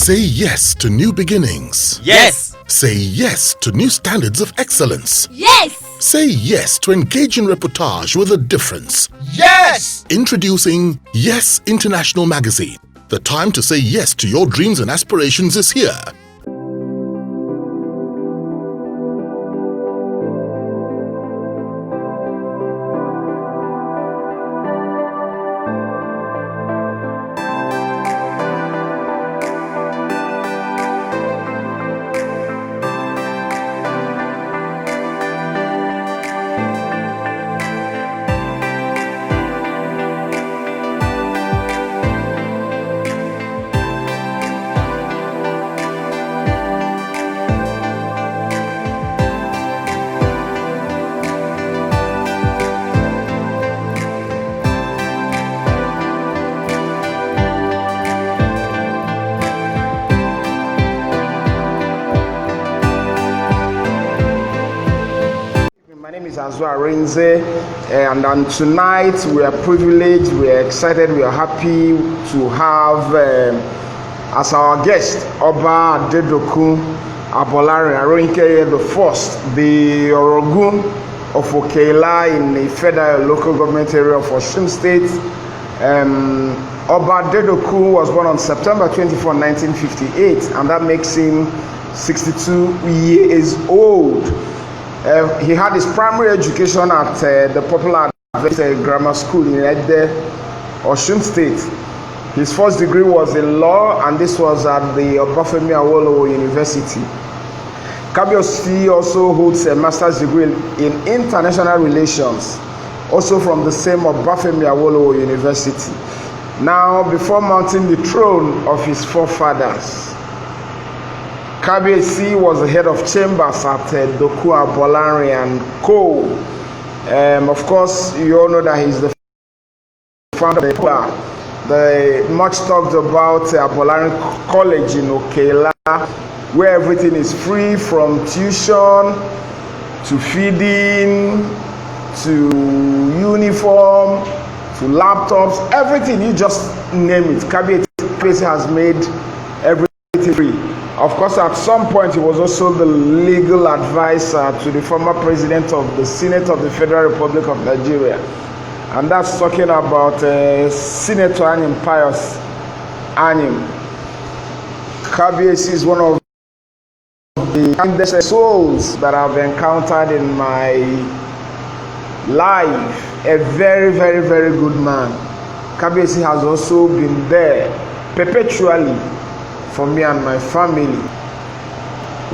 Say yes to new beginnings. Yes. Say yes to new standards of excellence. Yes. Say yes to engaging reportage with a difference. Yes. Introducing Yes International Magazine. The time to say yes to your dreams and aspirations is here. My name is Oba Adedokun, and tonight we are privileged, we are excited, we are happy to have as our guest Oba Adedokun Abolarin the first, the Orogun of Okeila in the federal local government area of Osun State. Oba Adedokun was born on September 24, 1958, and that makes him 62 years old. He had his primary education at the popular grammar school in Ede, Osun State. His first degree was in law, and this was at the Oba Adedokun University. Kabiyesi also holds a master's degree in international relations, also from the same Oba Adedokun University. Now, before mounting the throne of his forefathers, Kabiyesi was the head of chambers at Adedokun Abolarin and Co. Of course, you all know that he's the founder of the much talked about Abolarin College in Okeila, where everything is free, from tuition to feeding to uniform to laptops, everything, you just name it. Kabiyesi has made everything free. Of course, at some point, he was also the legal advisor to the former president of the Senate of the Federal Republic of Nigeria. And that's talking about Senator Anyim Pius Anyim. Kabiyesi is one of the kindest souls that I've encountered in my life. A very, very, very good man. Kabiyesi has also been there perpetually for me and my family.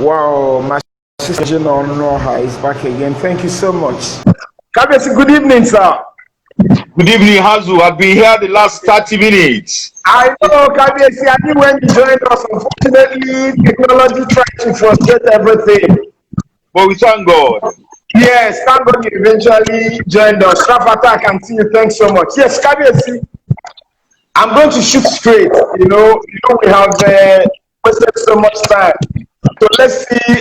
Wow, my sister Noha is back again. Thank you so much. Kabiyesi, good evening, sir. Good evening, Hazu. I've been here the last 30 minutes. I know, Kabiyesi, I knew when you joined us. Unfortunately, technology tried to frustrate everything. But we thank God. Yes, thank God you eventually joined us. Rafata, I can see you. Thanks so much. Yes, Kabiyesi, I'm going to shoot straight. You know we have wasted so much time. So let's see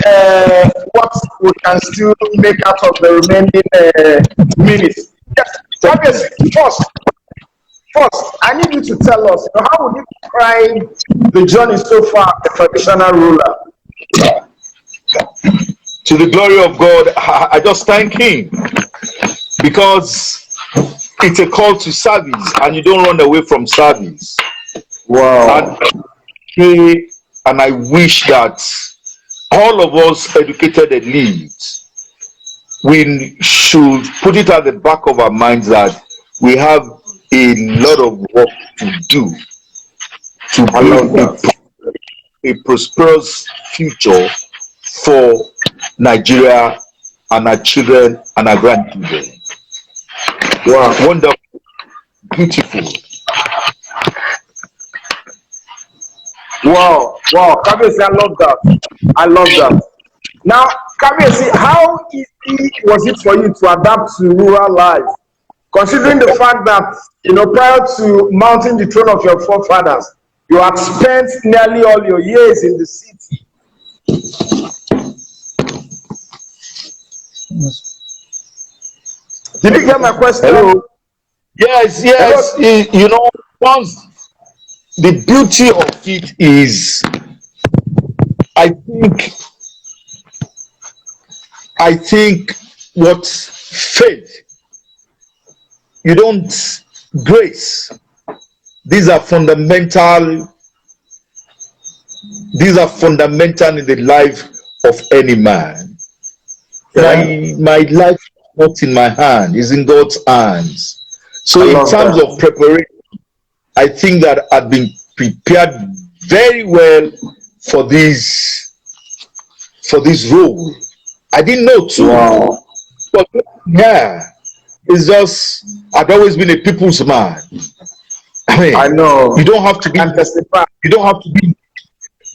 what we can still make out of the remaining minutes. Yes, obviously, first, I need you to tell us, how would you describe the journey so far as a traditional ruler? To the glory of God, I just thank Him, because it's a call to service, and you don't run away from service. Wow. And I wish that all of us educated elites, we should put it at the back of our minds that we have a lot of work to do to build a prosperous future for Nigeria and our children and our grandchildren. Wow, wonderful, beautiful. Wow, Kabiyesi, I love that. Now, Kabiyesi, how easy was it for you to adapt to rural life, considering the fact that, prior to mounting the throne of your forefathers, you had spent nearly all your years in the city? Did you get my question? Hello? Yes. Hello? Once the beauty of it is, I think, what faith, you don't grace. These are fundamental. These are fundamental in the life of any man. My life is not in my hand, is in God's hands. So in terms of preparation, I think that I've been prepared very well for this role. I didn't know too. Wow. But yeah, it's just, I've always been a people's man. I mean, I know. you don't have to be. You don't have to be.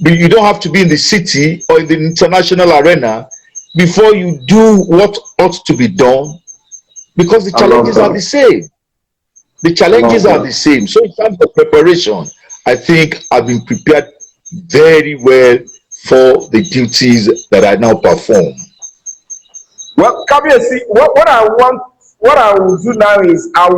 You don't have to be in the city or in the international arena before you do what ought to be done, because the challenges are the same. The challenges are the same. So in terms of preparation, I think I've been prepared very well for the duties that I now perform. Well, Kabiyesi, what I will do now is I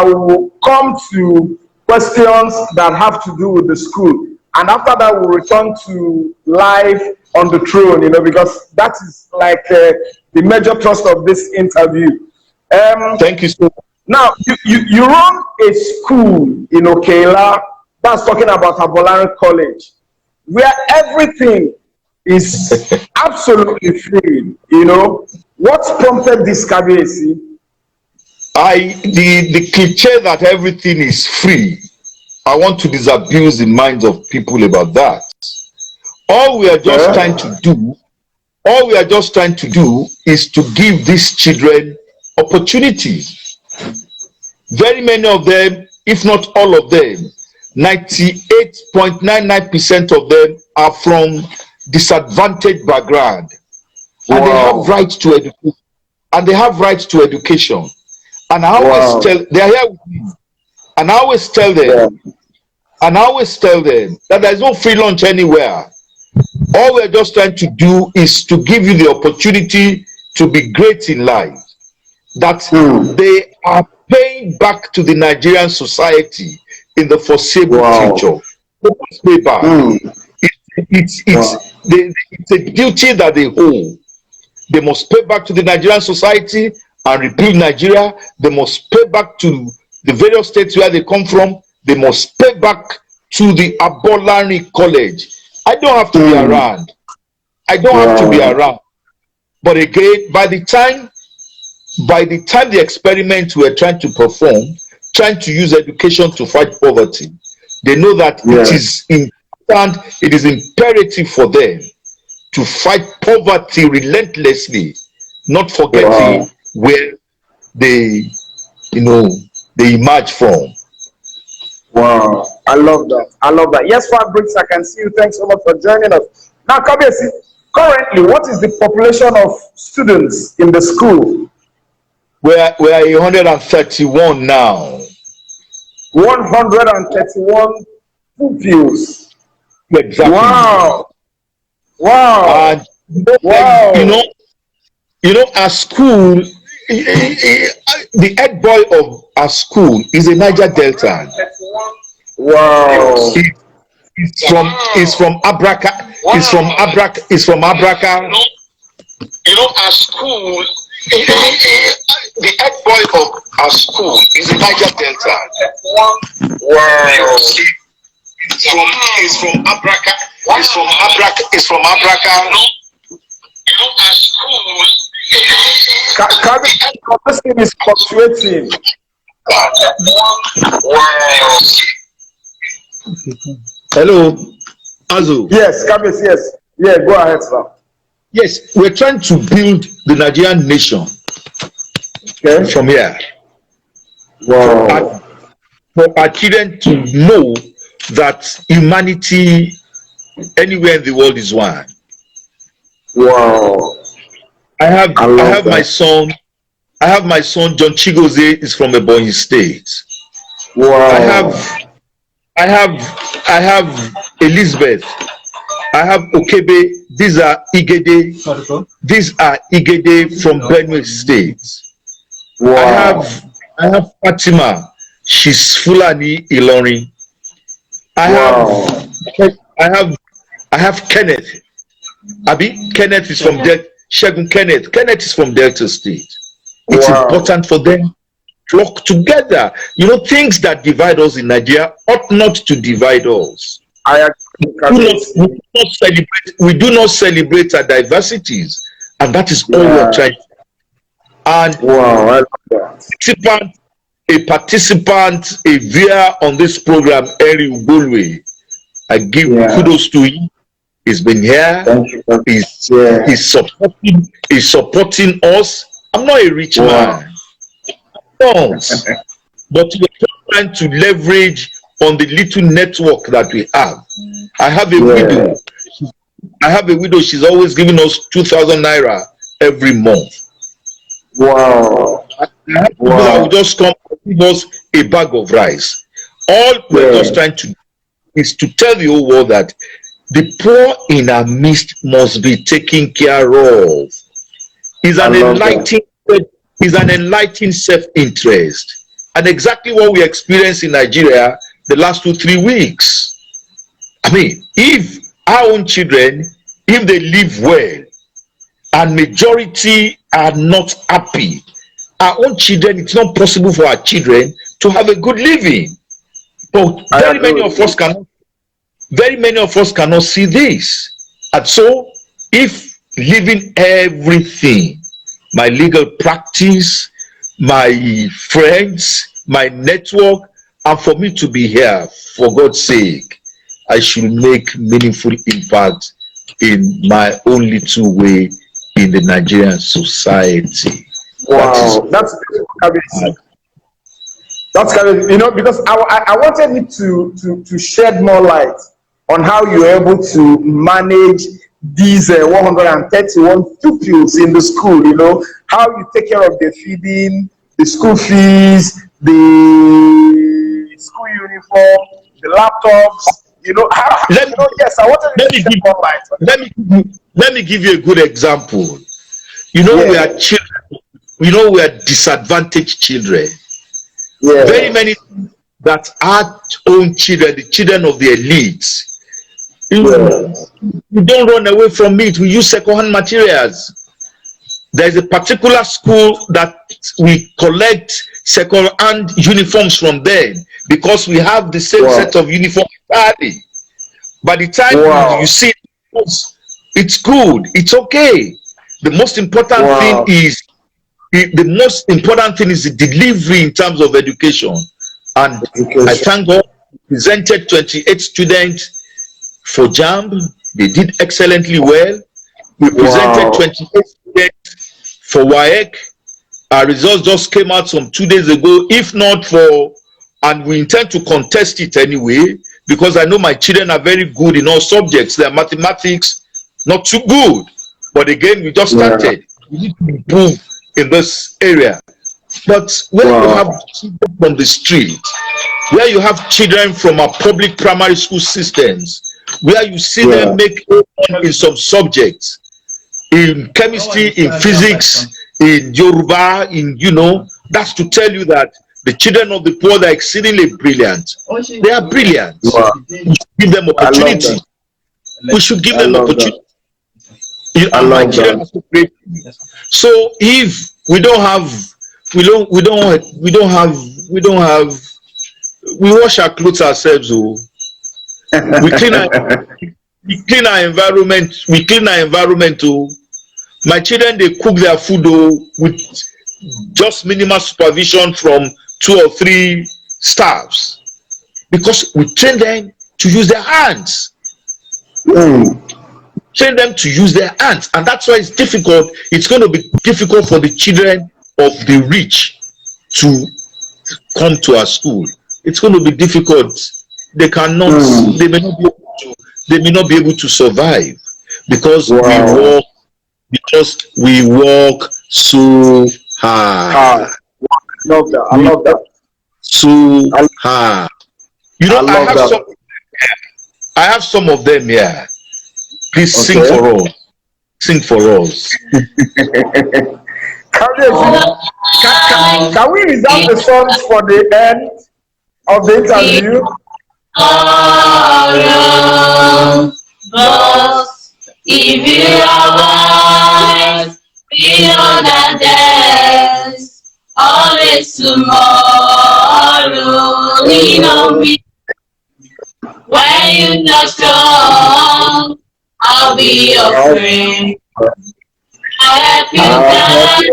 will come to questions that have to do with the school, and after that we'll return to life on the throne, because that is like the major thrust of this interview. Thank you so much. Now, you run a school in Okela, that's talking about Abolarin College, where everything is absolutely free. What prompted this, Kabiyesi? The cliche that everything is free, I want to disabuse the minds of people about that. All we are just trying to do is to give these children opportunities. Very many of them, if not all of them, 98.99% of them are from disadvantaged background, and they have rights to education. And they have rights to education. And I always tell, they are here with me, and I always tell them, that there is no free lunch anywhere. All we're just trying to do is to give you the opportunity to be great in life. That they are paying back to the Nigerian society in the foreseeable future. Pay back. It's a duty that they owe. They must pay back to the Nigerian society and rebuild Nigeria. They must pay back to the various states where they come from. They must pay back to the Abolarin College. I don't have to be around. But again, by the time the experiment we're trying to perform, trying to use education to fight poverty, they know that it is important, it is imperative for them to fight poverty relentlessly, not forgetting where they emerge from. Wow, I love that. Yes, Fabrics, I can see you. Thanks so much for joining us. Now, Kabiyesi, currently, what is the population of students in the school? We are 131 now. 131 pupils. Exactly. Wow. And our school, the head boy of our school is a Niger Delta. Wow. He's from Abraka. He's from Abraka. Our school, the head boy of our school is a Niger Delta. Wow. He's from Abraka. He's from Abraka. Our school. This thing is fluctuating. Hello, Azu. Yes, Kabiyesi, yes. Yeah, go ahead, sir. Yes, we're trying to build the Nigerian nation from here. Wow. For our children to know that humanity anywhere in the world is one. Wow. I have my son John Chigozie is from Ebonyi State. Wow. I have Elizabeth. I have Okebe. These are Igede from Benue State. Wow. I have Fatima. She's Fulani Ilorin. I Wow. I have Kenneth. Abi, Kenneth is from Delta. Shegun Kenneth. Kenneth is from Delta State. It's Wow. important for them to work together. You know, things that divide us in Nigeria ought not to divide us. I agree. We do not celebrate our diversities, and that is all Yeah. we're trying. And Wow, I love that. a participant, a viewer on this program, Eri Ugolwe, I give kudos to him. He's been here. Thank you. He's supporting us. I'm not a rich man, but we're trying to leverage on the little network that we have. I have a widow. She's always giving us 2,000 naira every month. Wow. People that will just come and give us a bag of rice. All we're just trying to do is to tell the whole world that the poor in our midst must be taken care of. Is an enlightened self-interest. And exactly what we experienced in Nigeria the last 2-3 weeks. I mean, if our own children, if they live well, and majority are not happy, our own children, it's not possible for our children to have a good living. But very many of us cannot see this. And so, if leaving everything, my legal practice, my friends, my network, and for me to be here, for God's sake, I should make meaningful impact in my own little way in the Nigerian society. Wow, that's you know, because I wanted you to shed more light on how you're able to manage these 131 pupils in the school. You know, how you take care of the feeding, the school fees, the school uniform, the laptops. You know, yes, I wanted you to shed more light. Let me give you a good example. You know, we are children. You know, we are disadvantaged children. Yeah. Very many that our own children, the children of the elites, we don't run away from it. We use second-hand materials. There's a particular school that we collect second-hand uniforms from them because we have the same set of uniforms entirely. By the time you see it, it's good, it's okay. The most important thing is the delivery in terms of education. And I thank God, presented 28 students for JAMB. They did excellently well. We presented 28 students for WAEC. Our results just came out some 2 days ago. If not for, and we intend to contest it anyway, because I know my children are very good in all subjects. Their mathematics, not too good. But again, we just started. We need to improve in this area. But where you have children from the street, where you have children from our public primary school systems, where you see them make in some subjects, in chemistry, in physics, in Yoruba, that's to tell you that the children of the poor are exceedingly brilliant. They are brilliant. We should give them opportunity. We should give them opportunity. So if we wash our clothes ourselves. We clean our environment. My children, they cook their food with just minimal supervision from 2 or 3 staffs, because we train them to use their hands. Train them to use their hands, and that's why it's difficult. It's going to be difficult for the children of the rich to come to our school. It's going to be difficult. They cannot. They may not be able to survive because we work so hard. I love that. So hard. I have some of them here. Please sing for us. Sing for us. Can we reserve the songs for the end of the interview? tomorrow. But if you are wise, we know that there's always tomorrow. Lean on me when you're not strong. I'll be your friend. I'll help you down.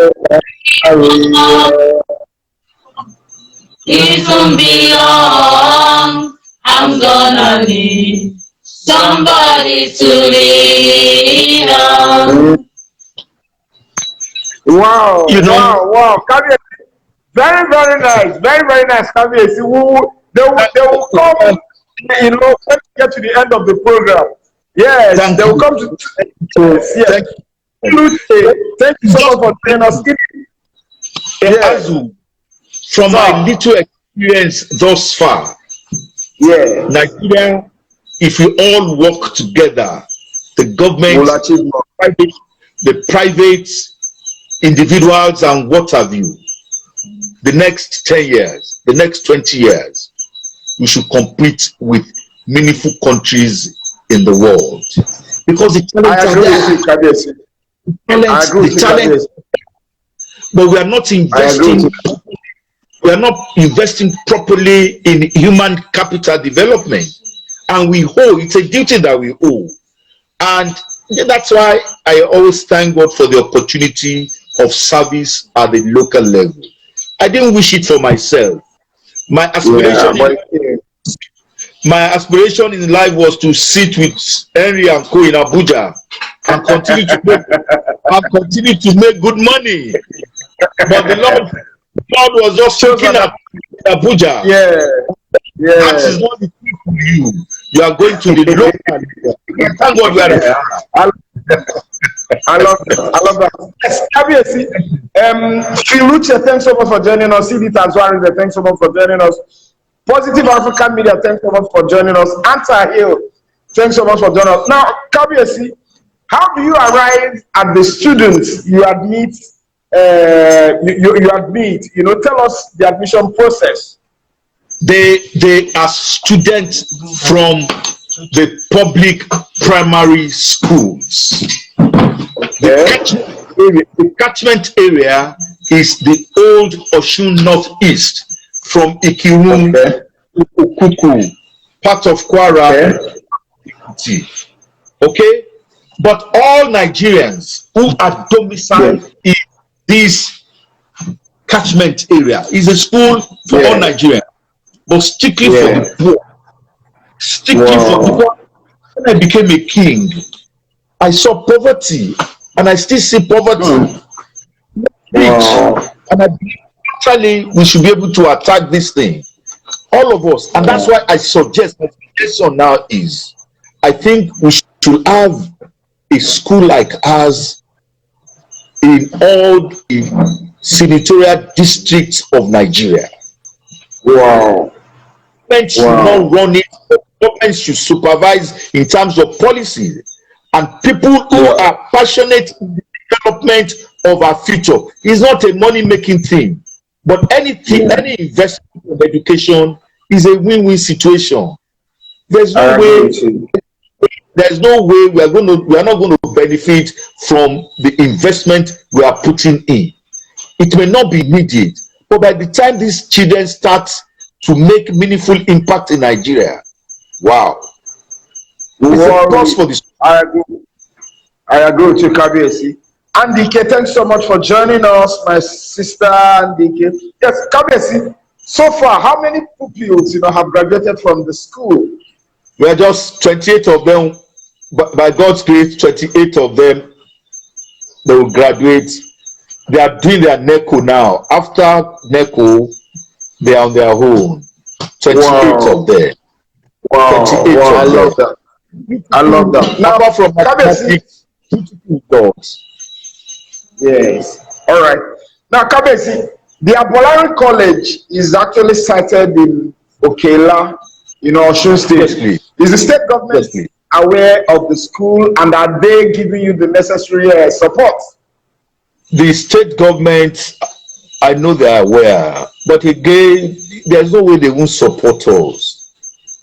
It won't be long. I'm gonna need somebody to lean on. Wow, You know, wow. Very, very nice. Very, very nice. They will come, when we get to the end of the program. Yes, thank they will you. come to yes. Thank you so much for joining us. Azu, from my little experience thus far, Nigeria, if we all work together, the government, We'll achieve more. the private individuals, and what have you, the next 10 years, the next 20 years, we should compete with meaningful countries in the world. Because the talent are there. But we are not investing. We are not investing properly in human capital development, and we owe. It's a duty that we owe, and that's why I always thank God for the opportunity of service at the local level. I didn't wish it for myself. My aspiration in life was to sit with Henry and Co in Abuja and continue to make good money. But the Lord was just looking at Abuja. That is not the thing for you. You are going to the local. Thank God you are. I love that. Yes, obviously. Filuche, thanks so much for joining us. CD Tazwari, thanks so much for joining us. Positive African Media, thanks so much for joining us. Anta Hill, thanks so much for joining us. Now, Kabiesi, how do you arrive at the students you admit? You admit. Tell us the admission process. They are students from the public primary schools. The catchment area is the old Osun Northeast, from Ikirun to Okuku, part of Kwara. Okay? But all Nigerians who are domiciled in this catchment area is a school for all Nigerians, but strictly for the poor. Strictly for the poor. When I became a king, I saw poverty, and I still see poverty. And I believe actually we should be able to attack this thing, all of us. And that's why I suggest, my suggestion now is, I think we should have a school like ours in all the senatorial districts of Nigeria. Government should not run it. Government should supervise in terms of policy, and people who are passionate in the development of our future. It's not a money-making thing, but any investment in education is a win-win situation. There's no way we are not going to benefit from the investment we are putting in. It may not be needed, but by the time these children start to make meaningful impact in Nigeria, wow. I agree with you, Kabiesi. Andike, thanks so much for joining us, my sister Andike. Yes, Kabiesi, so far, how many pupils have graduated from the school? We are just 28 of them. By God's grace, 28 of them, they will graduate. They are doing their NECO now. After NECO, they are on their own. 28 of them. 28 I love that. I love that. Now, from Kabesi, yes. All right. Now, Kabesi, the Abolarin College is actually sited in Okela, Osun State. Is the state government aware of the school, and are they giving you the necessary support? The state government, I know they are aware, but again, there's no way they won't support us.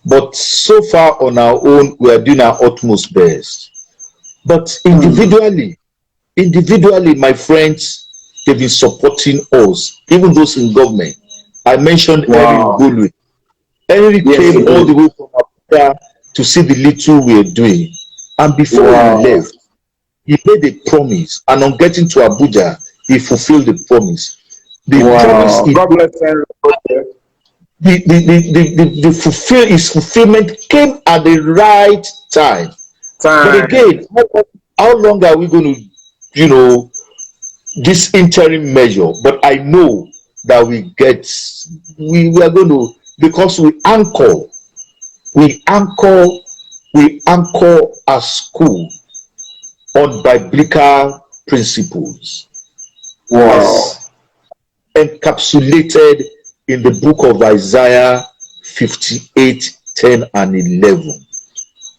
But so far on our own, we are doing our utmost best. But individually, my friends, they've been supporting us, even those in government. I mentioned Eric Wow. Golwe. Henry Yes, came you all did. the way from Africa to see the little we are doing. And before Wow. he left, he made a promise. And on getting to Abuja, he fulfilled the promise. The promise Wow. he God made, bless everybody. his fulfillment came at the right time. But Time. again, how long are we going to, you know, this interim measure? But I know that we are going to, because we anchor, we anchor our school on biblical principles Wow. as encapsulated in the book of Isaiah 58, 10 and 11.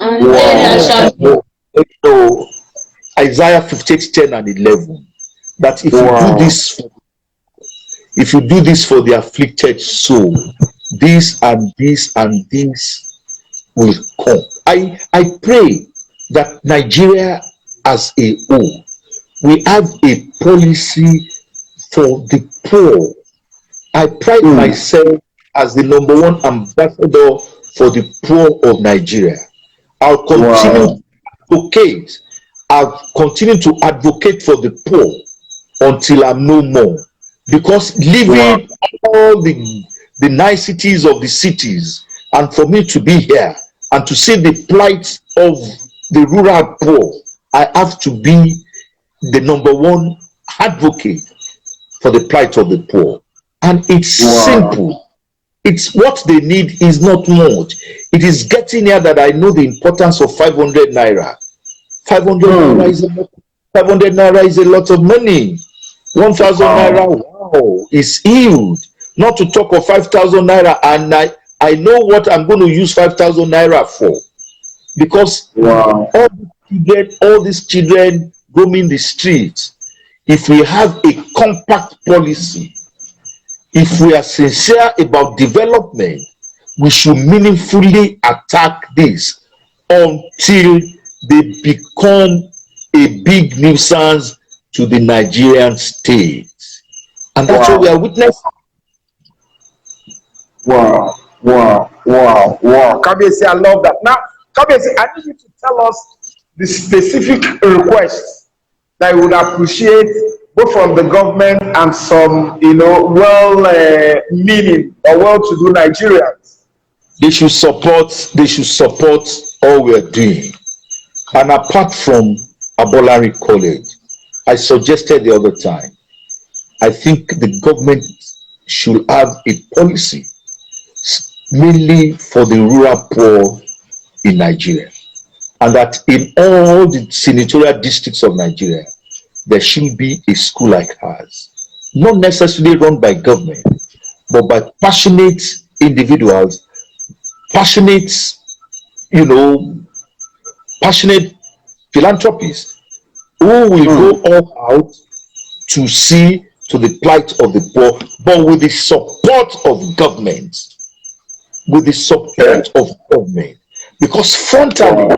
And they Wow. shall So Isaiah 58, 10 and 11. That Wow. if you do this for the afflicted soul, this and this and this will come. I pray that Nigeria as a whole, we have a policy for the poor. I pride myself as the number one ambassador for the poor of Nigeria. I'll continue Wow. to advocate. I'll continue to advocate for the poor until I'm no more. Because Wow. living all the niceties of the cities, and for me to be here and to see the plight of the rural poor, I have to be the number one advocate for the plight of the poor. And it's Wow. simple. It's what they need is not much. It is getting here that I know the importance of 500 naira. 500 naira is a lot. 500 naira is a lot of money. 1,000 naira, Wow. wow, is huge. Not to talk of 5,000 naira, and I know what I'm going to use 5,000 naira for, because Wow. all these children roaming the streets. If we have a compact policy, if we are sincere about development, we should meaningfully attack this until they become a big nuisance to the Nigerian state. And that's what we are Wow. witnessing. Wow. Wow. Wow. Wow. Kabiyesi, I love that. Now, Kabiyesi, I need you to tell us the specific requests that you would appreciate both from the government and some, well-meaning or well-to-do Nigerians. They should support all we are doing. And apart from Abolarin College, I suggested the other time, I think the government should have a policy mainly for the rural poor in Nigeria. And that in all the senatorial districts of Nigeria, there should be a school like ours. Not necessarily run by government, but by passionate individuals, passionate, you know, passionate philanthropists who will go all out to see to the plight of the poor, but with the support of government. With the support of government. Because frontally,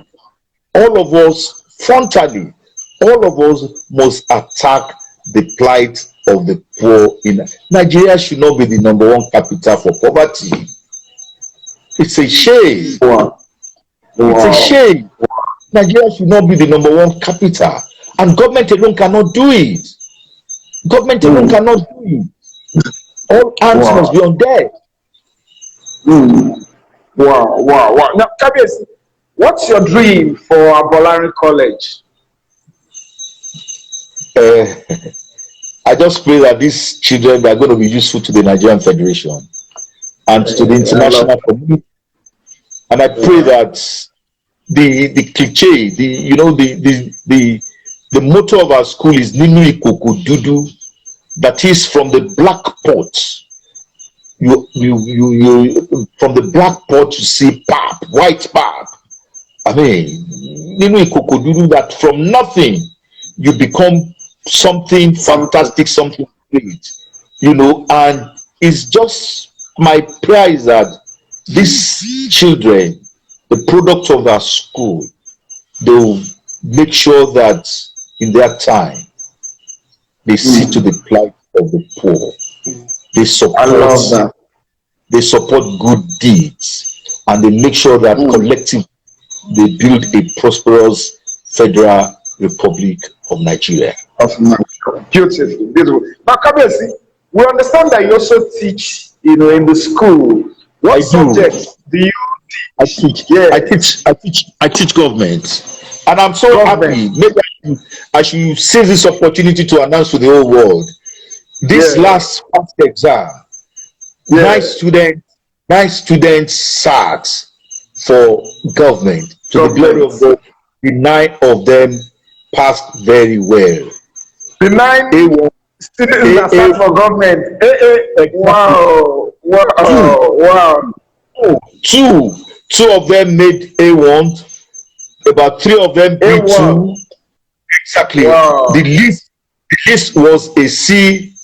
all of us must attack the plight of the poor in Nigeria. Should not be the number one capital for poverty. It's a shame. Wow. It's a Wow. shame. Nigeria should not be the number one capital, and government alone cannot do it. Government alone cannot do it. All hands must be Wow. on deck. Wow. Wow. Wow. Now, Kabiyesi, what's your dream for Abolarin College? Uh, I just pray that these children are going to be useful to the Nigerian Federation and to the I love international community. And I pray that the cliche, the motto of our school is Ninu Ikoko Dudu, that is from the black pot. You from the black pot you see pap, white pap. I mean, Ninu Ikoko Dudu, that from nothing you become something fantastic, something great, and it's just my prayer is that these children, the product of our school, they will make sure that in their time they see to the plight of the poor. They support. They support good deeds, and they make sure that collectively they build a prosperous Federal Republic of Nigeria. Beautiful, beautiful. Now, Kabesi, we understand that you also teach, in the school. What subjects do you I teach? Yeah, I teach government, and I'm so happy. Maybe I should seize this opportunity to announce to the whole world. This last past exam, nine students sat for government. To the glory of God, the 9 of them passed very well. The 9 students that sat for government. Wow. Two of them made A1. About 3 of them B2. Exactly. Wow. The list was a C.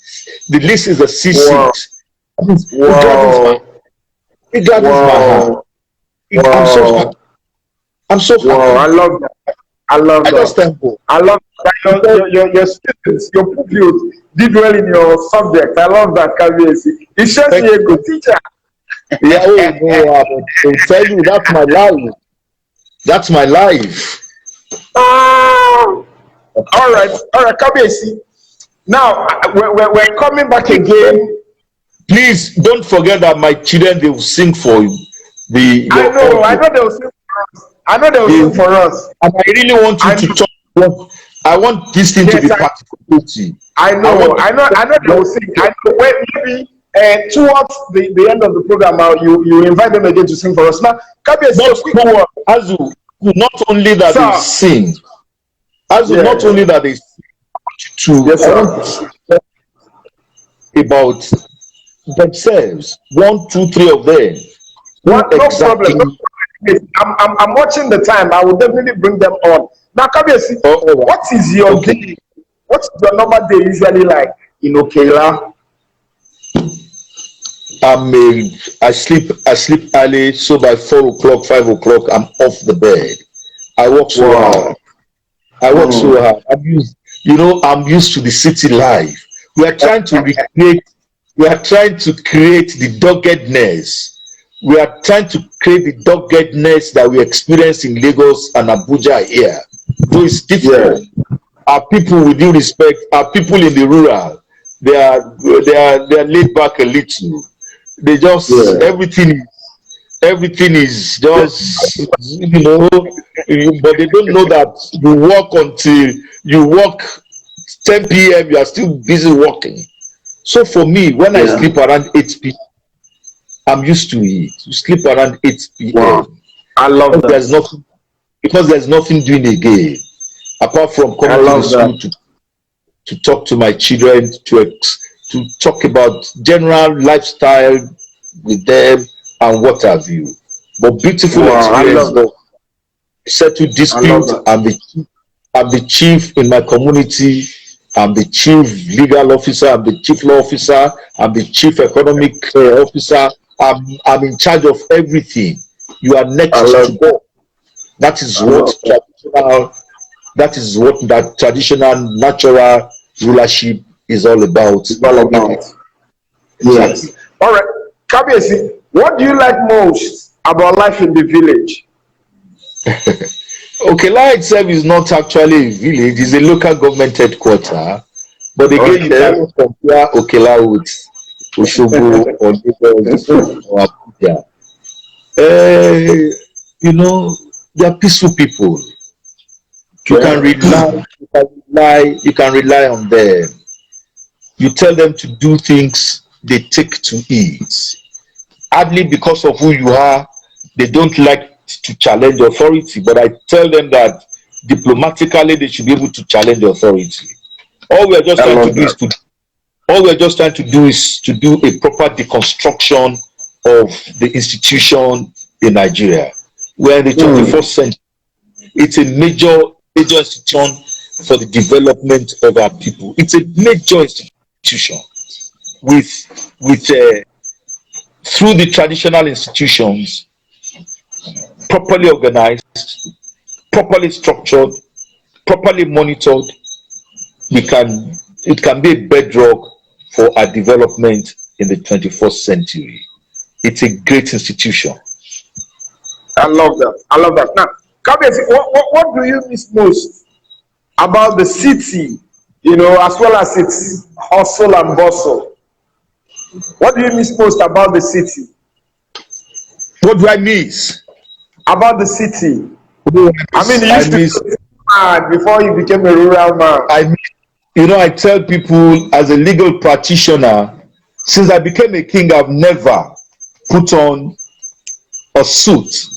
The list is a C6. Wow. It gladdens my heart. I'm so happy. I'm so happy. Wow. I love that. I love that. I love that your students, your pupils did well in your subject. I love that, Kabiyesi. It shows you're a good teacher. Yeah, I'll tell you, that's my life. That's my life. All right, Kabiyesi. Now we're coming back again. Please don't forget that my children, they will sing for you. I know they will sing for us. Sing for us. And I really want you to talk. I want this thing to be participative. I know they will sing. I know maybe towards the end of the program, you invite them again to sing for us. Now, Azu, not only that they sing, not only that they sing, about themselves. 1, 2, 3 of them. No problem. I'm watching the time. I will definitely bring them on. Now, Kabiyesi, what is your day? What's your normal day usually like in Okela? I sleep early, so by 4 o'clock, 5 o'clock, I'm off the bed. I work so hard. I'm used to the city life. We are trying to create the doggedness. We are trying to create the doggedness that we experience in Lagos and Abuja here. Though it's difficult. Our people, with due respect, our people in the rural, they are laid back a little. They just everything is just but they don't know that you work 10 p.m. you are still busy working. So for me, when I sleep around 8 p.m., I'm used to it. You sleep around 8 p.m. Wow. I love that. Because there's nothing doing again apart from coming to the school to talk to my children, to talk about general lifestyle with them and what have you. But beautiful experience of settle dispute. I'm the chief in my community. I'm the chief legal officer. I'm the chief law officer. I'm the chief economic officer. I'm in charge of everything. You are next to God. That is that traditional natural rulership is all about. Yes. All right. Kabiyesi, what do you like most about life in the village? Okela itself is not actually a village, it's a local government headquarters. But again, you cannot compare Okela with Osogbo or Lagos or Abuja. They are peaceful people. You can rely on them. You tell them to do things, they take to it. Hardly because of who you are, they don't like to challenge authority, but I tell them that diplomatically they should be able to challenge authority. All we're just trying to do is to do a proper deconstruction of the institution in Nigeria. We're in the 21st century. It's a major institution for the development of our people. It's a major institution with through the traditional institutions, properly organized, properly structured, properly monitored, it can be a bedrock for our development in the 21st century. It's a great institution. I love that. I love that. Now, Kabiyesi, what do you miss most about the city, as well as its hustle and bustle? What do you miss most about the city? What do I miss? About the city. I mean, you I used to miss, be mad before you became a rural man. I tell people as a legal practitioner, since I became a king, I've never put on a suit.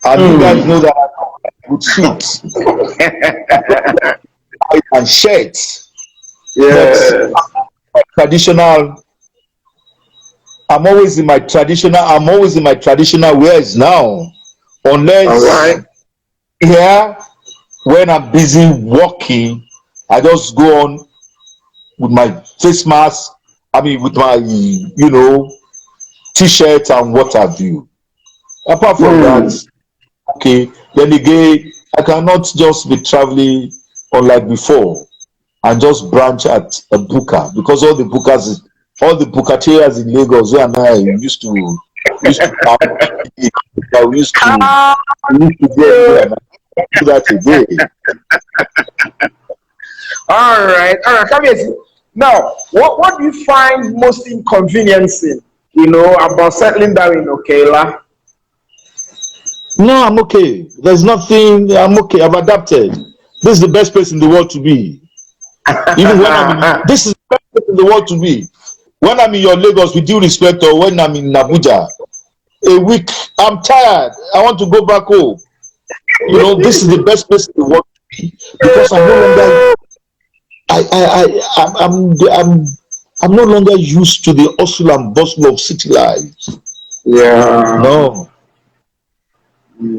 And you guys know that I like good suits and shirts. Yeah. But traditional, I'm always in my traditional wears now. Unless All right. here, when I'm busy working, I just go on with my face mask, with my, t-shirt and what have you. Apart from that, okay, then again, I cannot just be traveling unlike before and just branch at a booker, because all the bucatiers in Lagos, where and I used to have, we used to go and do that again. All right. Kabiyesi. Now, what do you find most inconveniencing, about settling down in Okela? No, I'm okay. There's nothing. I'm okay. I've adapted. This is the best place in the world to be. Even when this is the best place in the world to be. When I'm in your Lagos, with due respect, or when I'm in Abuja, a week, I'm tired. I want to go back home. This is the best place in the world to be, because I'm no longer. I'm no longer used to the hustle and bustle of city life. Yeah. No.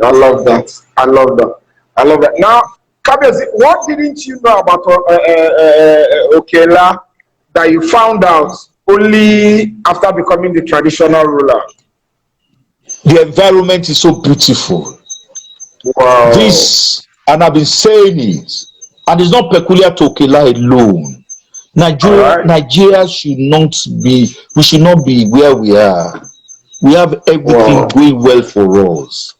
I love that. I love that. Now, Kabiyesi, what didn't you know about Okela that you found out only after becoming the traditional ruler? The environment is so beautiful. Wow. And I've been saying it, and it's not peculiar to Okela alone. Nigeria we should not be where we are. We have everything going well for us.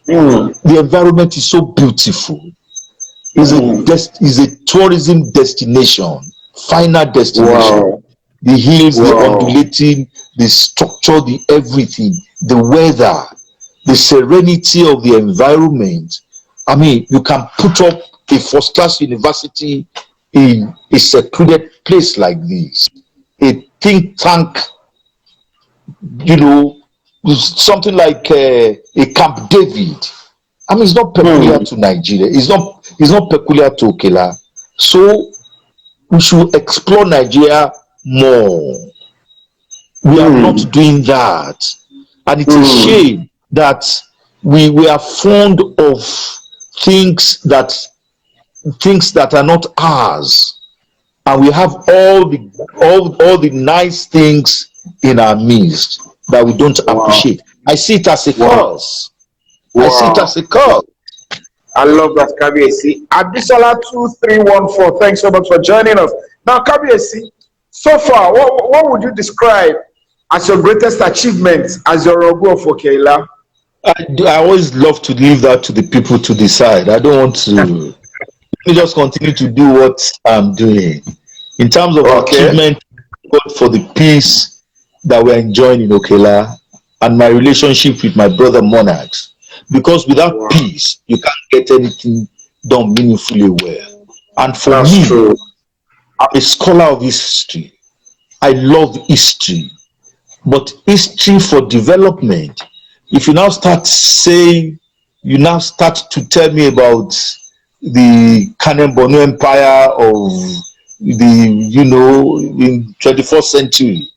The environment is so beautiful. It's a tourism destination, final destination. Wow. The hills, the undulating, the structure, the everything, the weather, the serenity of the environment. You can put up a first-class university in a secluded place like this. A think tank, something like a Camp David. It's not peculiar to Nigeria. It's not peculiar to Okela. So we should explore Nigeria more. We are not doing that, and it's a shame that we are fond of things that are not ours, and we have all the nice things in our midst that we don't appreciate. I see it as a curse. I see it as a curse. I love that, Kabiyesi. Abisola 2314, thanks so much for joining us. Now, Kabiyesi, so far, what would you describe as your greatest achievement as your Rogo of Okela? I always love to leave that to the people to decide. I don't want to. Let me just continue to do what I'm doing. In terms of achievement, God for the peace that we're enjoying in Okela and my relationship with my brother monarchs. Because without peace, you can't get anything done meaningfully well. And for me, I'm a scholar of history. I love history. But history for development, if you now start to tell me about the Kanem Borno Empire of in 21st century,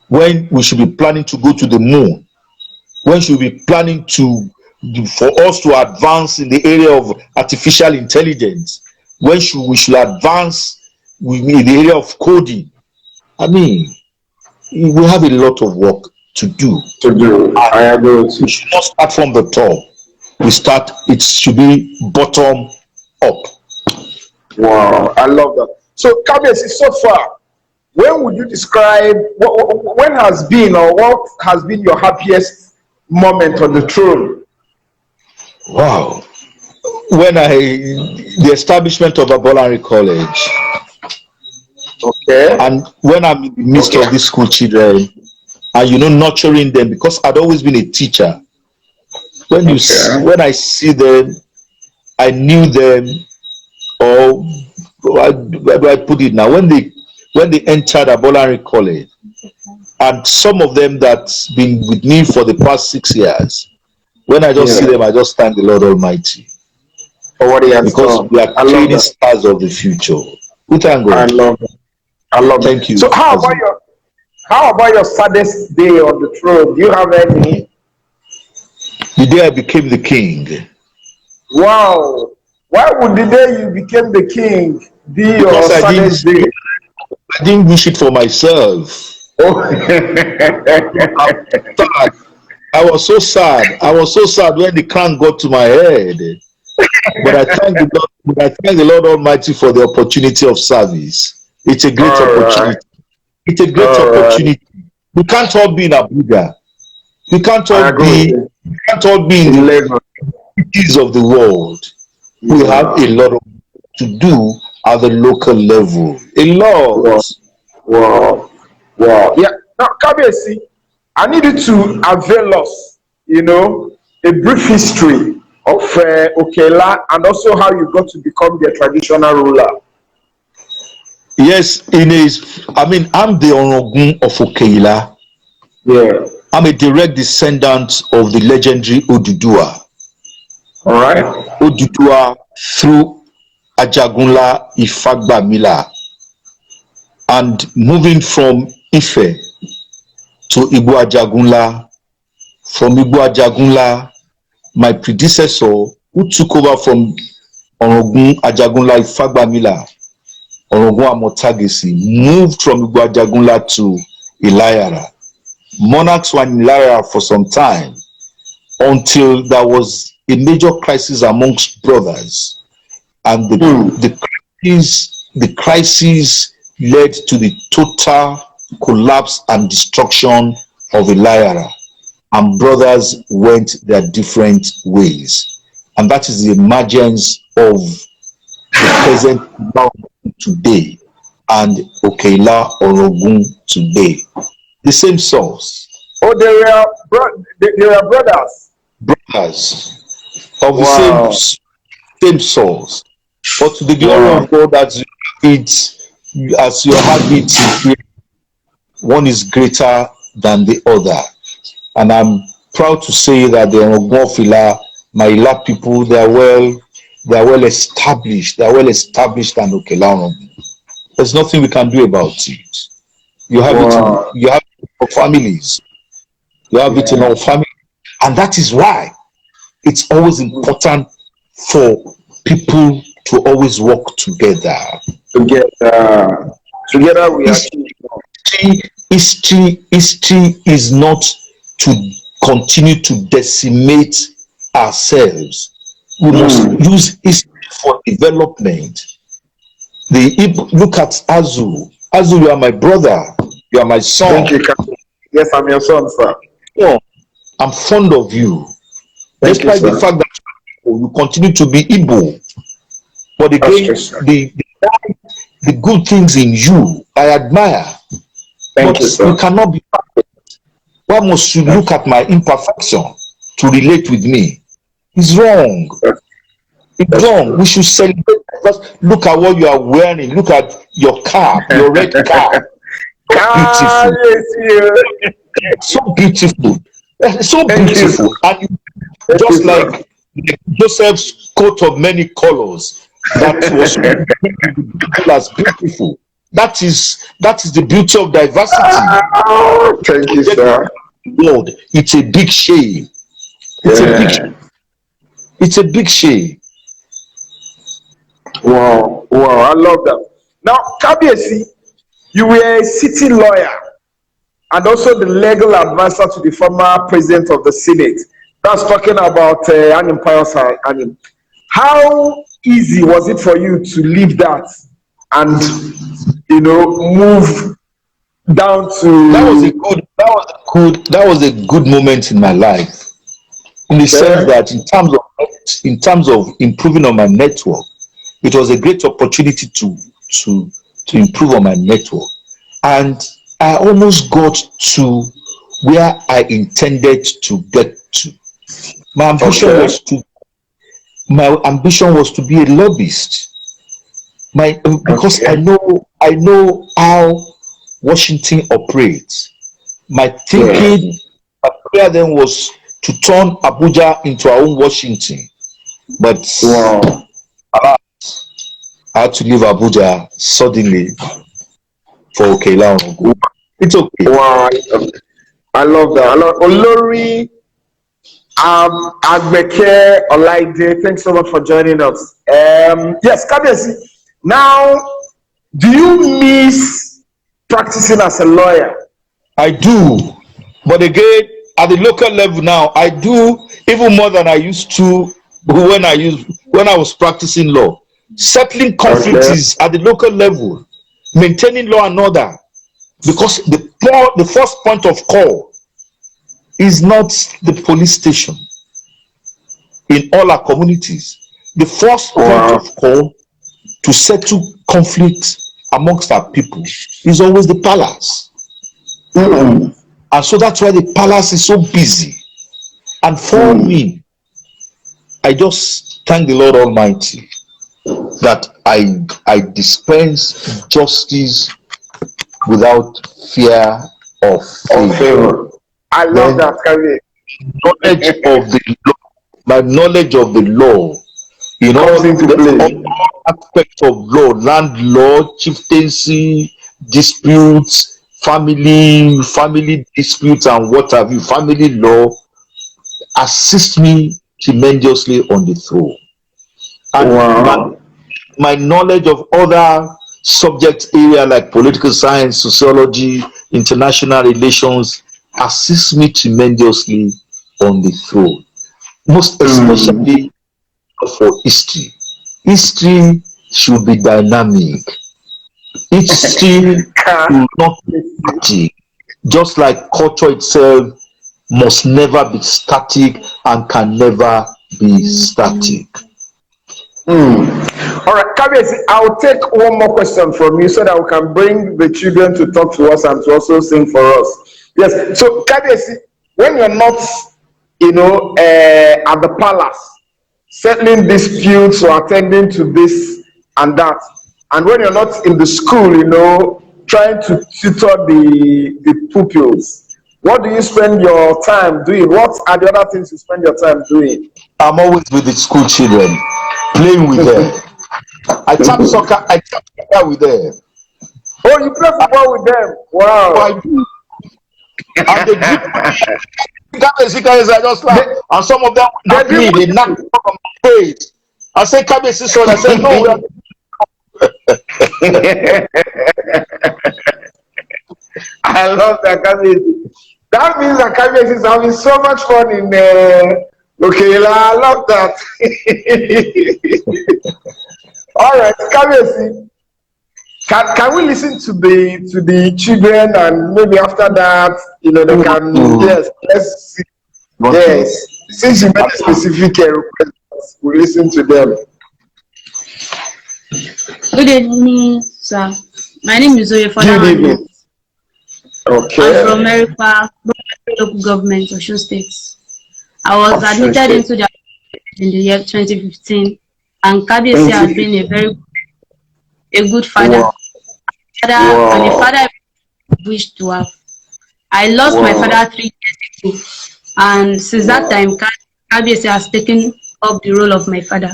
when we should be planning to go to the moon, when should we be planning for us to advance in the area of artificial intelligence, when we should advance in the area of coding. We have a lot of work to do. I agree with you. We should not start from the top. It should be bottom up. Wow, I love that. So, Kabiyesi, so far, when would you describe when has been or what has been your happiest moment on the throne? Wow. The establishment of Abolarin College, Okay. and when I'm in the midst of these school children, and nurturing them, because I'd always been a teacher. When I see them, I knew them, or where do I put it now? When they entered Abolarin College, and some of them that's been with me for the past 6 years, when I just see them, I just thank the Lord Almighty. For what he has Because done. we are training stars of the future. We thank God. I love it. Thank you. So how about your saddest day on the throne? Do you have any? The day I became the king. Wow. Why would the day you became the king be your saddest day? I didn't wish it for myself. Oh. I was so sad. I was so sad when the crown got to my head. But I thank the Lord. I thank the Lord Almighty for the opportunity of service. It's a great opportunity. Right. It's a great opportunity. Right. We can't all be in Abuja. We can't all be in the cities of the world. Yeah. We have a lot to do at the local level. A lot. Wow. Yeah. Now, Kabiyesi, I need you to avail us, a brief history of Okela, and also how you got to become their traditional ruler. Yes, I'm the Orogun of Okela. Yeah. I'm a direct descendant of the legendary Odudua. All right. Odudua through Ajagunla Ifagbamila, and moving from Ife to Igbo Ajagunla. From Igbo Ajagunla, my predecessor, who took over from Orogun Ajagunla Ifagbamila, Orogun Amotagesi, moved from Igbo Ajagunla to Ilayara. Monarchs were in Ilayara for some time, until there was a major crisis amongst brothers, and the crisis led to the total collapse and destruction of Ilayara, and brothers went their different ways. And that is the emergence of the present today and Okela Orogun today. The same source. Oh, they were brothers. Brothers of the same source. But to the glory of God, as you have it, one is greater than the other. And I'm proud to say that the Orogun my Ila people, they are well established. They are well established and Okela Orogun. There's nothing we can do about it. You have it in our families. You have it in our family. And that is why it's always important for people to always work together. Together we are. History is not to continue to decimate ourselves. We must use history for development. Look at Azu. Azu, you are my brother. You are my son. Thank you. Yes, I'm your son, sir. Oh, I'm fond of you. Despite the fact that you continue to be Igbo. But again, the good things in you, I admire. But you cannot be perfect. Why must you look at my imperfection to relate with me? It's wrong. It's wrong. We should celebrate. Because look at what you are wearing. Look at your cap, your red cap. Beautiful. So beautiful. So beautiful. And just like Joseph's coat of many colors, that was as beautiful. That is the beauty of diversity. Thank you, sir. Lord, it's a big shame. It's a big shame. It's a big shame. Wow, I love that. Now, Kabiyesi, you were a city lawyer. and also the legal advisor to the former president of the Senate. That's talking about Anim Payos Anim. How easy was it for you to leave that and move down to? That was a good moment in my life, in the sense that in terms of improving on my network, it was a great opportunity to improve on my network, and I almost got to where I intended to get to. My ambition was to be a lobbyist. Because I know how Washington operates. My thinking, my prayer then was to turn Abuja into our own Washington. But I had to leave Abuja suddenly for Okela. It's okay. Wow, I love that. Olori Agbeke Olaide, thanks so much for joining us. Yes, Kabiyesi. Now, do you miss practicing as a lawyer? I do, but again, at the local level now, I do even more than I used to when I was practicing law. Settling conflicts is at the local level, maintaining law and order, because the first point of call is not the police station in all our communities. The first point of call to settle conflicts amongst our people is always the palace. And so that's why the palace is so busy. And for me, I just thank the Lord Almighty that I dispense justice without fear of favor. I love that, Kabi. My knowledge of the law, all aspects of law, land law, chieftaincy, disputes, family disputes, and what have you, family law, assist me tremendously on the throne. And my knowledge of other subject area like political science, sociology, international relations assists me tremendously on the throne. Most especially for history. History should be dynamic. History should not be static. Just like culture itself must never be static and can never be static. All right, Kabiyesi, I'll take one more question from you so that we can bring the children to talk to us and to also sing for us. Yes, so Kabiyesi, when you're not, at the palace, settling disputes or attending to this and that, and when you're not in the school, trying to tutor the pupils, what do you spend your time doing? What are the other things you spend your time doing? I'm always with the school children, playing with them. I tap soccer with them. Oh, you play football with them? Wow. I do. And they just laugh. And some of them they knock me on my face. I say, Kabiyesi son. I say, no. I love that, Kabiyesi. That means that Kabiyesi is having so much fun in Okela. I love that. All right, Kabiyesi. Can we listen to the children, and maybe after that, they can let's see. Yes, since you made a specific request, we listen to them. Good evening, sir. My name is Oye. Good evening. Okay. I'm from America, local government, Osun State. I was admitted into the in the year 2015, and Kabiyesi has been a good father. And a father I wish to have. I lost my father 3 years ago, and since that time, Kabiyesi has taken up the role of my father.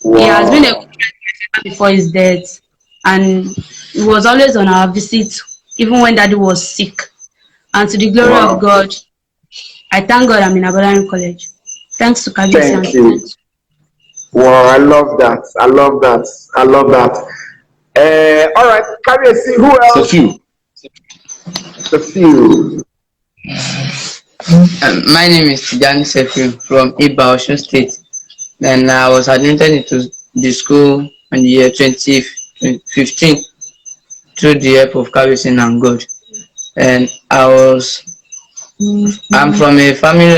He has been a good friend before his death, and he was always on our visit, even when Daddy was sick. And to the glory of God, I thank God I'm in Abolarin College. Thanks to Kabiyesi. Thank you. Wow, I love that. I love that. I love that. All right, Kabiyesi, who else? the field. My name is Tijani Sefiu from Iba, Osun State. Then I was admitted into the school in the year 2015 through the help of Kabisin and God. And I'm from a family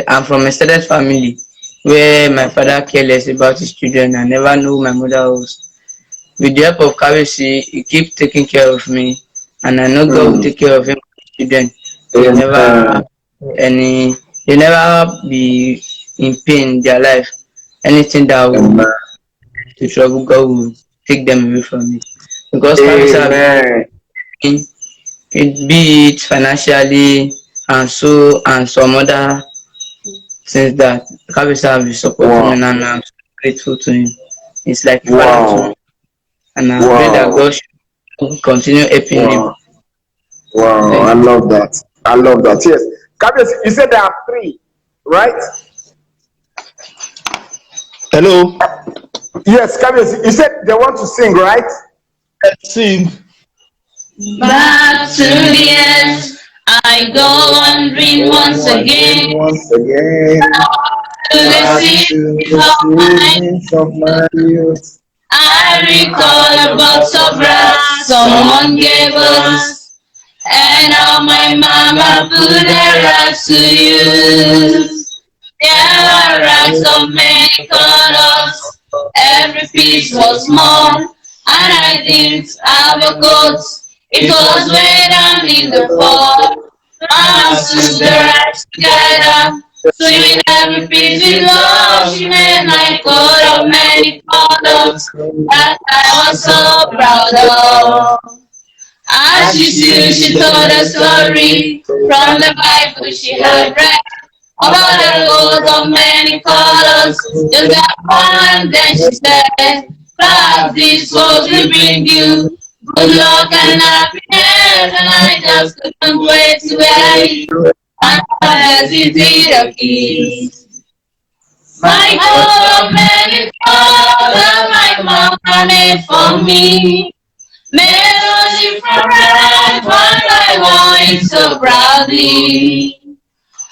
I'm from a extended family where my father careless about his children. I never knew my mother was. With the help of Kabisi, he keep taking care of me, and I know God will take care of him. Children, they never any, they never be in pain in their life. Anything that will to trouble, God will take them away from me. Because Kabisi have been, it be it financially and some other things that Kabisi have been supporting me, and I'm so grateful to him. It's like father to me, and I pray that God should continue helping him. Wow, I love that. I love that. Yes. Kabiyesi, you said there are 3, right? Hello. Yes, Kabiyesi, you said they want to sing, right? Sing. Back to the end, I go wandering once again. To the seas of my youth. I recall a box of rats someone gave us, and how my mama put the rats to use. There are rats of many colors, every piece was small, and I didn't have a coat. It was way down in the fall. Mama stood the rats together, swimming every piece with love. She made my coat of many colors that I was so proud of. As she told a story from the Bible she had read about a coat of many colors. Just that one, then she said, "Class, these souls will bring you good luck and happiness." And I just couldn't wait to wear it. And as it did a kiss. My coat of many colors, my mama made for me. Melody from red, one by one, so proudly.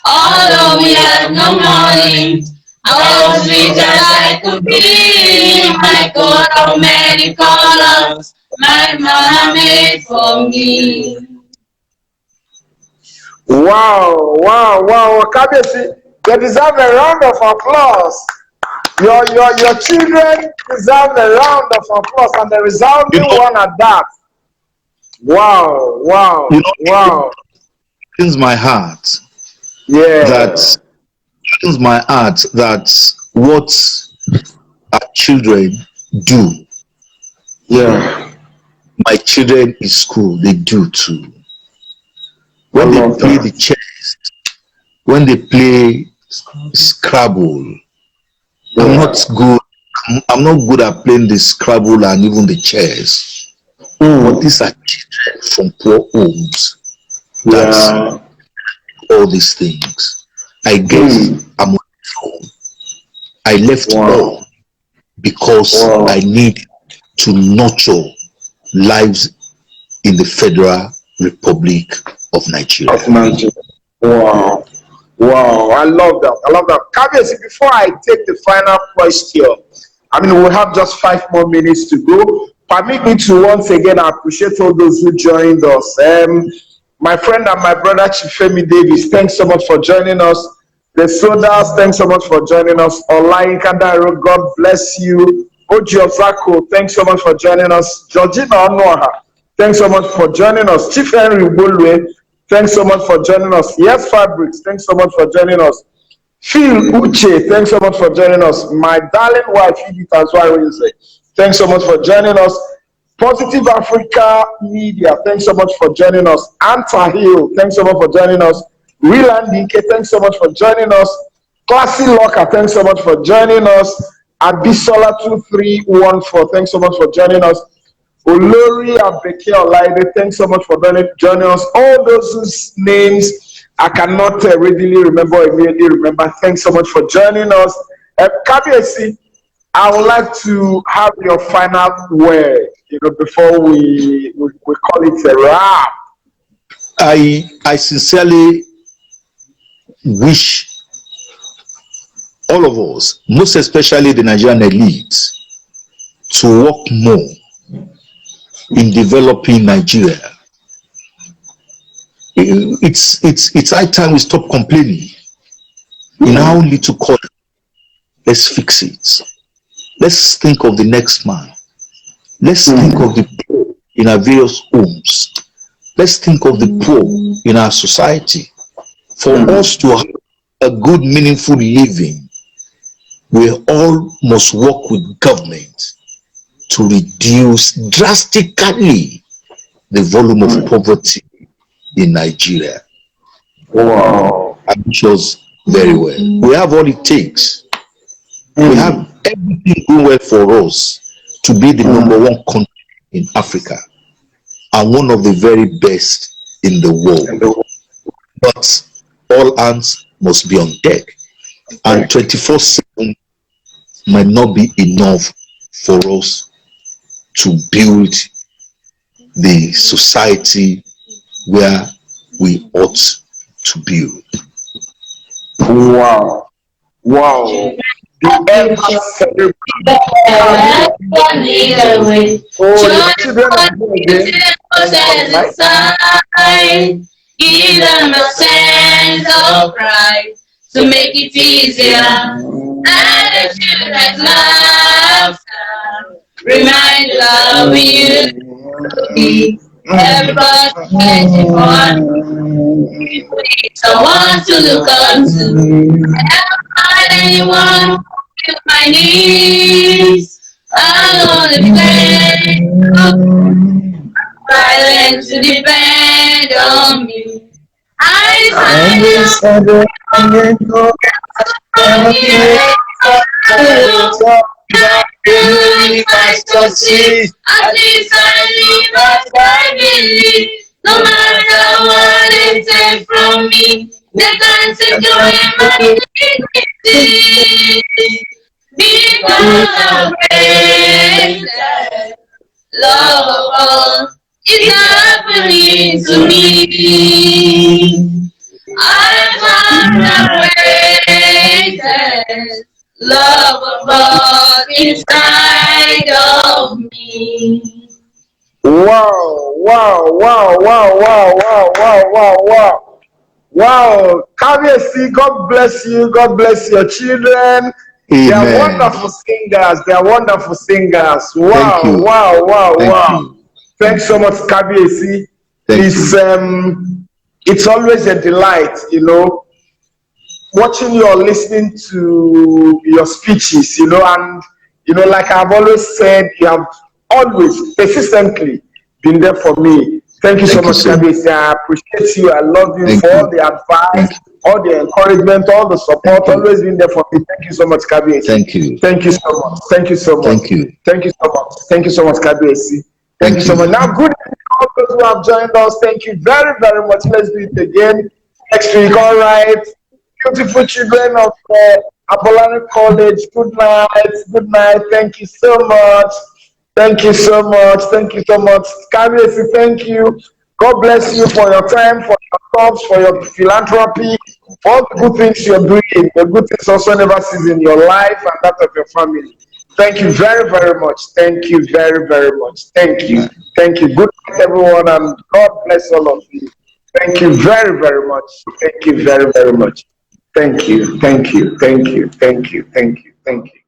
Although we had no money, I was rich as I could be. My coat of many colors, my mama made for me. Wow. Kabiyesi, they deserve a round of applause. Your children deserve a round of applause, and the resounding one at that. Wow. It brings my heart. Yeah. That brings my heart that what our children do. Yeah. My children in school, they do too. When they play the chess, when they play Scrabble, I'm not good. I'm not good at playing the Scrabble and even the chess. But these are children from poor homes. That's all these things. I guess I'm on the phone. I left home because I need to nurture lives in the Federal Republic of Nigeria. Wow. I love that. Kabiyesi, before I take the final question, I mean, we have just 5 more minutes to go. Permit me to once again appreciate all those who joined us. My friend and my brother Chifemi Davis, thanks so much for joining us. The Sodas, thanks so much for joining us. Olayin Kandaro, God bless you. Oji Osako, thanks so much for joining us. Georgina Onoha, thanks so much for joining us. Chief Henry Bolwe, thanks so much for joining us. Yes Fabrics, thanks so much for joining us. Phil Uche, thanks so much for joining us. My darling wife, Edith Azwari, thanks so much for joining us. Positive Africa Media, thanks so much for joining us. Anta Hill, thanks so much for joining us. Real Andike, thanks so much for joining us. Classy Locker, thanks so much for joining us. Abisola 2314, thanks so much for joining us. Olori Abeke Olaide, thanks so much for joining us. All those whose names I cannot readily remember, immediately remember, thanks so much for joining us. Kabiyesi, I would like to have your final word, before we call it a wrap. I sincerely wish all of us, most especially the Nigerian elites, to work more in developing Nigeria. It's high time we stop complaining in our little corner. Let's fix it. Let's think of the next man. Let's think of the poor in our various homes. Let's think of the poor in our society. For us to have a good, meaningful living, we all must work with government to reduce drastically the volume of poverty in Nigeria. Wow. Ambitious very well. We have all it takes. We have everything going well for us to be the number one country in Africa and one of the very best in the world. But all hands must be on deck, and 24/7 might not be enough for us to build the society where we ought to build. Wow. Wow. The ever give them a sense of pride to make it easier. And the children's laughter remind love you. Everybody someone to look up to. I never find anyone who feel my needs. I'm on the plane, silent to depend on me. I decided at least I live as I believe. No matter what they take from me, they can't take away my dignity. Because of greatest love of all is happening to me. I found the greatest love of all inside of me. Wow, wow, wow, wow, wow, wow, wow, wow, wow. Wow. Kabiyesi, God bless you. God bless your children. They are Amen. wonderful singers. They are wonderful singers. Wow, Thank you. wow, wow, Thank wow. you. Thanks so much, Kabiyesi. It's always a delight, watching you or listening to your speeches, and like I've always said, you have always persistently been there for me. Thank you so much, Kabiyesi. I appreciate you. I love you for all the advice, all the encouragement, all the support. Always been there for me. Thank you so much, Kabiyesi. Thank you. Thank you so much. Thank you so much. Thank you. Thank you so much. Thank you so much, Kabiyesi. Thank you so much. Now, good evening, all those who have joined us. Thank you very, very much. Let's do it again next week. All right. Beautiful children of Abolarin College. Good night. Good night. Thank you so much. Thank you so much. Thank you so much. Kabiyesi, thank you. God bless you for your time, for your thoughts, for your philanthropy, for all the good things you're doing. The good things also never cease in your life and that of your family. Thank you very, very much. Thank you very, very much. Thank you. Thank you. Good night, everyone, and God bless all of you. Thank you very, very much. Thank you very, very much. Thank you. Thank you. Thank you. Thank you. Thank you. Thank you.